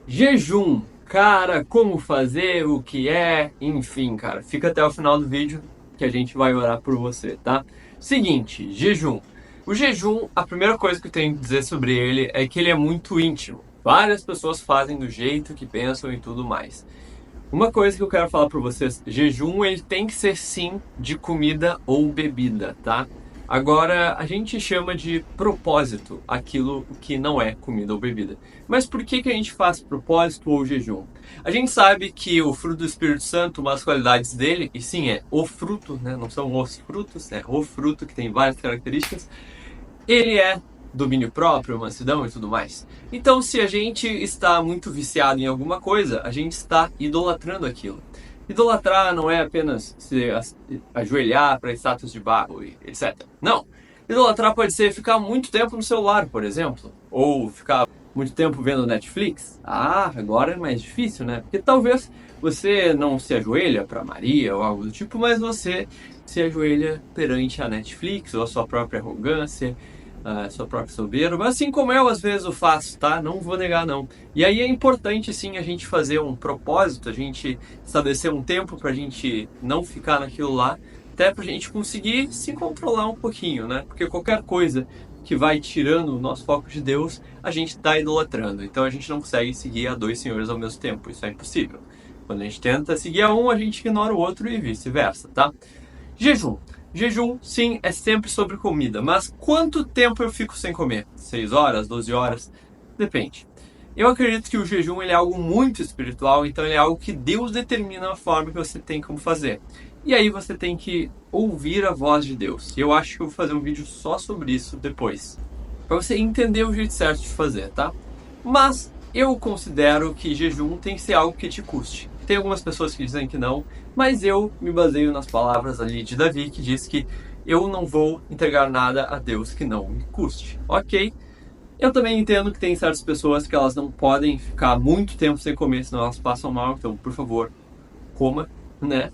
Jejum, cara, como fazer, o que é, enfim, cara, fica até o final do vídeo que a gente vai orar por você, tá? Seguinte, jejum. O jejum, a primeira coisa que eu tenho que dizer sobre ele é que ele é muito íntimo. Várias pessoas fazem do jeito que pensam e tudo mais. Uma coisa que eu quero falar para vocês, jejum ele tem que ser sim de comida ou bebida, tá? Agora, a gente chama de propósito aquilo que não é comida ou bebida. Mas por que a gente faz propósito ou jejum? A gente sabe que o fruto do Espírito Santo, uma das qualidades dele, e sim, é o fruto, né? Não são os frutos, é o fruto que tem várias características. Ele é domínio próprio, mansidão e tudo mais. Então, se a gente está muito viciado em alguma coisa, a gente está idolatrando aquilo. Idolatrar não é apenas se ajoelhar para estátuas de barro e etc. Não. Idolatrar pode ser ficar muito tempo no celular, por exemplo. Ou ficar muito tempo vendo Netflix. Ah, agora é mais difícil, né? Porque talvez você não se ajoelha para Maria ou algo do tipo, mas você se ajoelha perante a Netflix ou a sua própria arrogância, sua própria soberba, assim como eu às vezes o faço, tá? Não vou negar não. E aí é importante sim a gente fazer um propósito, a gente estabelecer um tempo pra gente não ficar naquilo lá, até pra gente conseguir se controlar um pouquinho, né? Porque qualquer coisa que vai tirando o nosso foco de Deus, a gente está idolatrando. Então a gente não consegue seguir a dois senhores ao mesmo tempo, isso é impossível. Quando a gente tenta seguir a um, a gente ignora o outro e vice-versa, tá? Jejum. Jejum, sim, é sempre sobre comida, mas quanto tempo eu fico sem comer? 6 horas, 12 horas? Depende. Eu acredito que o jejum ele é algo muito espiritual, então ele é algo que Deus determina a forma que você tem como fazer. E aí você tem que ouvir a voz de Deus. E eu acho que eu vou fazer um vídeo só sobre isso depois, para você entender o jeito certo de fazer, tá? Mas eu considero que jejum tem que ser algo que te custe. Tem algumas pessoas que dizem que não, mas eu me baseio nas palavras ali de Davi, que diz que eu não vou entregar nada a Deus que não me custe. Ok? Eu também entendo que tem certas pessoas que elas não podem ficar muito tempo sem comer, senão elas passam mal, então, por favor, coma, né?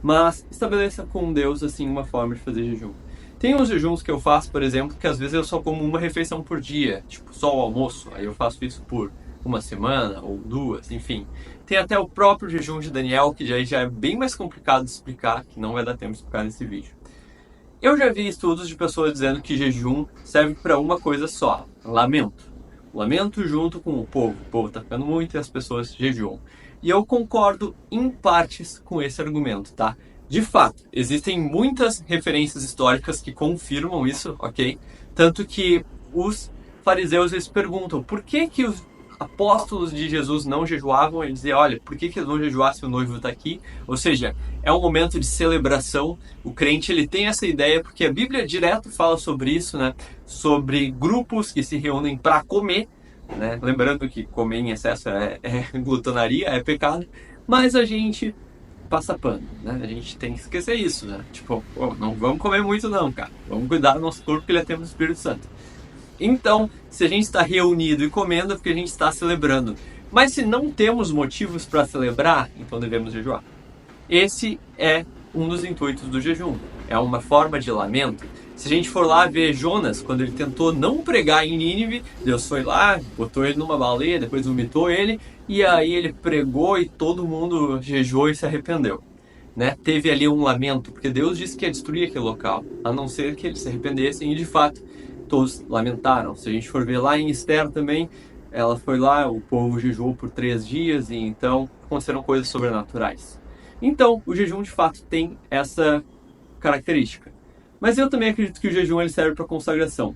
Mas estabeleça com Deus, assim, uma forma de fazer jejum. Tem uns jejuns que eu faço, por exemplo, que às vezes eu só como uma refeição por dia, tipo só o almoço, aí eu faço isso por uma semana ou duas, enfim. Tem até o próprio jejum de Daniel, que já é bem mais complicado de explicar, que não vai dar tempo de explicar nesse vídeo. Eu já vi estudos de pessoas dizendo que jejum serve para uma coisa só, lamento. Lamento junto com o povo tá ficando muito e as pessoas jejuam. E eu concordo em partes com esse argumento, tá? De fato, existem muitas referências históricas que confirmam isso, ok? Tanto que os fariseus eles perguntam por que os apóstolos de Jesus não jejuavam, ele dizia, olha, por que eles vão jejuar se o noivo está aqui? Ou seja, é um momento de celebração. O crente ele tem essa ideia porque a Bíblia direto fala sobre isso, né? Sobre grupos que se reúnem para comer, né? Lembrando que comer em excesso é glutonaria, é pecado, mas a gente passa pano, né? A gente tem que esquecer isso, né? Tipo, não vamos comer muito não, cara. Vamos cuidar do nosso corpo que ele é templo do Espírito Santo. Então, se a gente está reunido e comendo, é porque a gente está celebrando. Mas se não temos motivos para celebrar, então devemos jejuar. Esse é um dos intuitos do jejum. É uma forma de lamento. Se a gente for lá ver Jonas, quando ele tentou não pregar em Nínive, Deus foi lá, botou ele numa baleia, depois vomitou ele, e aí ele pregou e todo mundo jejuou e se arrependeu. Né? Teve ali um lamento, porque Deus disse que ia destruir aquele local, a não ser que eles se arrependessem, e de fato, todos lamentaram. Se a gente for ver lá em Esther também, ela foi lá, o povo jejuou por 3 dias, e então aconteceram coisas sobrenaturais. Então, o jejum de fato tem essa característica. Mas eu também acredito que o jejum ele serve para consagração.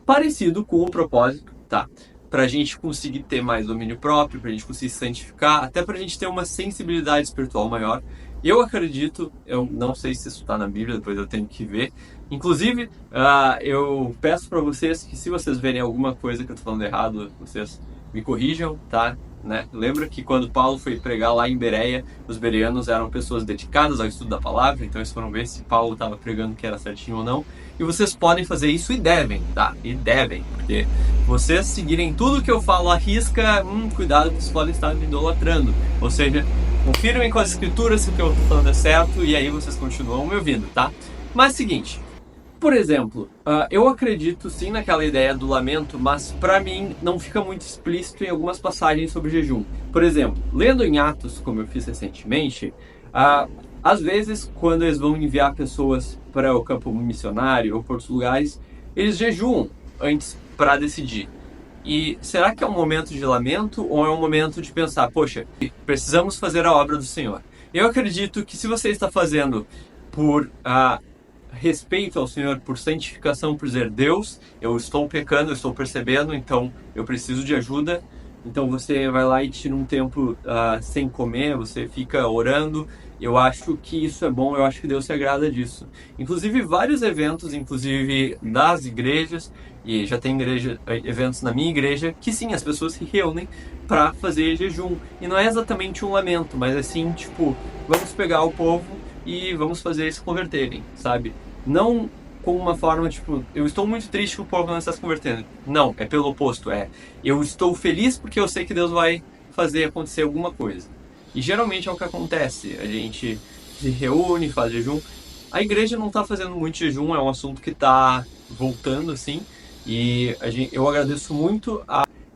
Parecido com o propósito, tá? Para a gente conseguir ter mais domínio próprio, para a gente conseguir se santificar, até para a gente ter uma sensibilidade espiritual maior. Eu acredito, eu não sei se isso está na Bíblia, depois eu tenho que ver. Inclusive, eu peço para vocês que se vocês verem alguma coisa que eu estou falando errado, vocês me corrijam, tá? Né? Lembra que quando Paulo foi pregar lá em Bereia, os bereanos eram pessoas dedicadas ao estudo da palavra, então eles foram ver se Paulo estava pregando que era certinho ou não. E vocês podem fazer isso e devem, tá? E devem, porque vocês seguirem tudo que eu falo à risca, cuidado que vocês podem estar me idolatrando. Ou seja, confirmem com as escrituras se o que eu estou falando é certo e aí vocês continuam me ouvindo, tá? Mas seguinte, Por exemplo, eu acredito sim naquela ideia do lamento, mas para mim não fica muito explícito em algumas passagens sobre jejum. Por exemplo, lendo em Atos, como eu fiz recentemente, às vezes quando eles vão enviar pessoas para o campo missionário ou para outros lugares, eles jejuam antes para decidir. E será que é um momento de lamento ou é um momento de pensar, poxa, precisamos fazer a obra do Senhor? Eu acredito que se você está fazendo por respeito ao Senhor, por santificação, por dizer, Deus, eu estou pecando, eu estou percebendo, então eu preciso de ajuda. Então você vai lá e tira um tempo sem comer, você fica orando. Eu acho que isso é bom, eu acho que Deus se agrada disso. Inclusive vários eventos, inclusive das igrejas, e já tem eventos na minha igreja, que sim, as pessoas se reúnem para fazer jejum. E não é exatamente um lamento, mas assim, tipo, vamos pegar o povo e vamos fazer eles se converterem, sabe? Não com uma forma, tipo, eu estou muito triste que o povo não está se convertendo. Não, é pelo oposto, eu estou feliz porque eu sei que Deus vai fazer acontecer alguma coisa. E geralmente é o que acontece, a gente se reúne, faz jejum. A igreja não está fazendo muito jejum, é um assunto que está voltando, assim, e eu agradeço muito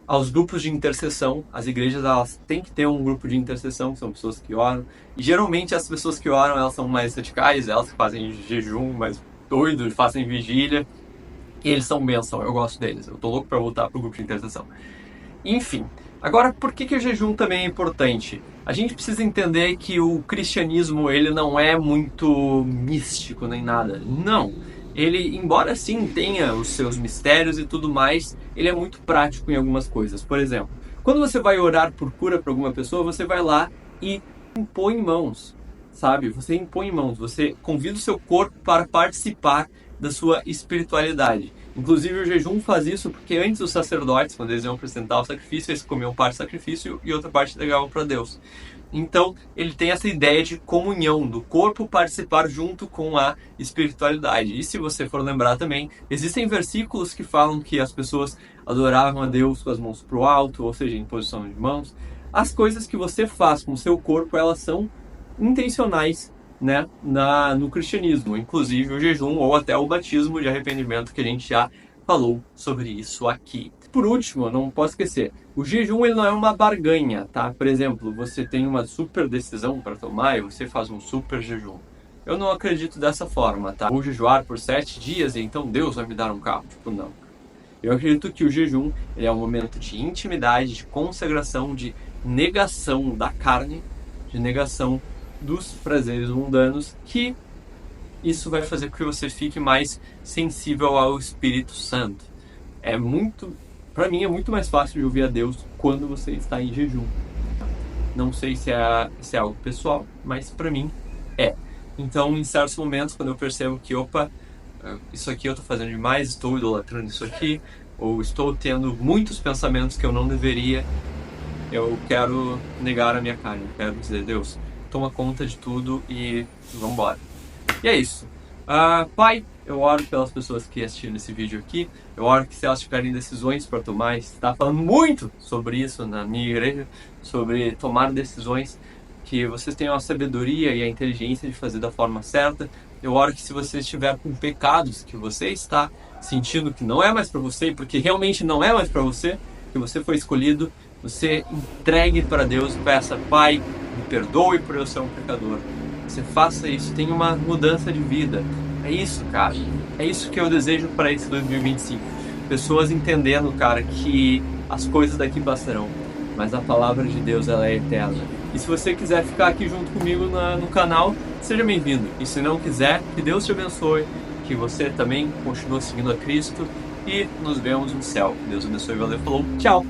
aos grupos de intercessão. As igrejas, elas têm que ter um grupo de intercessão, que são pessoas que oram, e geralmente as pessoas que oram, elas são mais radicais, elas que fazem jejum mais doido, fazem vigília, e eles são bênção, eu gosto deles, eu tô louco para voltar pro grupo de intercessão. Enfim, agora por que o jejum também é importante? A gente precisa entender que o cristianismo, ele não é muito místico nem nada, não. Ele, embora sim tenha os seus mistérios e tudo mais, ele é muito prático em algumas coisas. Por exemplo, quando você vai orar por cura para alguma pessoa, você vai lá e impõe mãos, sabe? Você impõe mãos, você convida o seu corpo para participar da sua espiritualidade. Inclusive o jejum faz isso porque antes os sacerdotes, quando eles iam apresentar o sacrifício, eles comiam parte do sacrifício e outra parte entregavam para Deus. Então ele tem essa ideia de comunhão, do corpo participar junto com a espiritualidade. E se você for lembrar também, existem versículos que falam que as pessoas adoravam a Deus com as mãos para o alto, ou seja, em posição de mãos. As coisas que você faz com o seu corpo, elas são intencionais, né, no cristianismo, inclusive o jejum ou até o batismo de arrependimento, que a gente já falou sobre isso aqui. Por último, não posso esquecer, o jejum ele não é uma barganha, tá? Por exemplo, você tem uma super decisão para tomar e você faz um super jejum. Eu não acredito dessa forma, tá? Vou jejuar por 7 dias e então Deus vai me dar um carro. Tipo, não. Eu acredito que o jejum ele é um momento de intimidade, de consagração, de negação da carne, de negação dos prazeres mundanos, que isso vai fazer com que você fique mais sensível ao Espírito Santo. Para mim é muito mais fácil de ouvir a Deus quando você está em jejum. Não sei se é algo pessoal, mas para mim é. Então, em certos momentos, quando eu percebo que, isso aqui eu estou fazendo demais, estou idolatrando isso aqui, ou estou tendo muitos pensamentos que eu não deveria, eu quero negar a minha carne, eu quero dizer, Deus, toma conta de tudo e vamos embora. E é isso. Pai, eu oro pelas pessoas que assistiram esse vídeo aqui. Eu oro que se elas tiverem decisões para tomar, está falando muito sobre isso na minha igreja, sobre tomar decisões, que vocês tenham a sabedoria e a inteligência de fazer da forma certa. Eu oro que se você estiver com pecados que você está sentindo que não é mais para você, porque realmente não é mais para você, que você foi escolhido, você entregue para Deus e peça, Pai, me perdoe por eu ser um pecador. Você faça isso, tenha uma mudança de vida. É isso, cara. É isso que eu desejo para esse 2025. Pessoas entendendo, cara, que as coisas daqui passarão, mas a palavra de Deus, ela é eterna. E se você quiser ficar aqui junto comigo no canal, seja bem-vindo. E se não quiser, que Deus te abençoe, que você também continue seguindo a Cristo e nos vemos no céu. Deus abençoe, valeu, falou, tchau!